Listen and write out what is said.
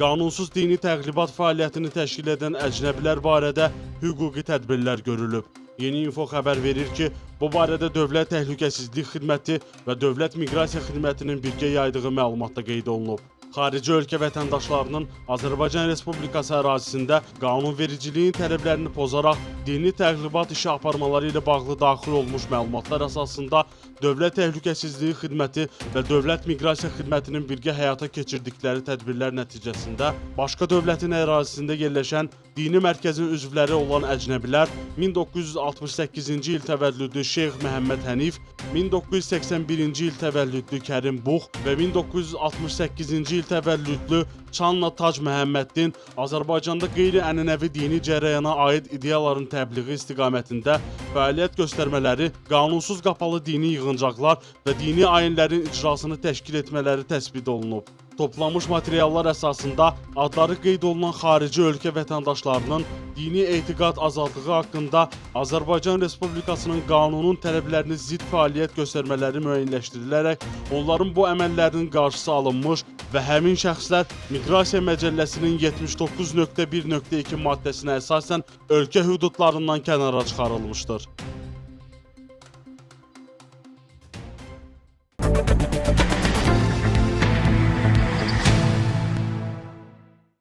Qanunsuz dini təqribat fəaliyyətini təşkil edən əcnəbilər barədə hüquqi tədbirlər görülüb. Yeni Info xəbər verir ki, bu barədə Dövlət Təhlükəsizlik Xidməti və Dövlət Miqrasiya Xidmətinin birgə yaydığı məlumatda qeyd olunub. Xarici ölkə vətəndaşlarının Azərbaycan Respublikası ərazisində qanunvericiliyin tələblərini pozaraq dini təqribat işi aparmaları ilə bağlı daxil olmuş məlumatlar əsasında Dövlət Təhlükəsizliyi Xidməti və Dövlət Miqrasiya Xidmətinin birgə həyata keçirdikləri tədbirlər nəticəsində başqa dövlətin ərazisində yerləşən dini mərkəzin üzvləri olan əcnəbilər 1968-ci il təvəllüdlü Şeyx Məhəmməd Hənif, 1981-ci il təvəllüdlü Kərim Bux və 1968-ci il təvəllüdlü Çanla Tac Məhəmməddin Azərbaycanda qeyri-ənənəvi dini cərəyana aid ideyaların təbliği istiqamətində fəaliyyət göstərmələri, qanunsuz qapalı dini yığıncaqlar və dini ayinlərin icrasını təşkil etmələri təsbit olunub. Toplanmış materiallar əsasında adları qeyd olunan xarici ölkə vətəndaşlarının dini etiqad azadlığı haqqında Azərbaycan Respublikasının qanunun tələblərini zidd fəaliyyət göstərmələri müəyyənləşdirilərək onların bu əməllərinin qarşısı alınmış və həmin şəxslər Miqrasiya Məcəlləsinin 79.1.2 maddəsinə əsasən ölkə hüdudlarından kənara çıxarılmışdır.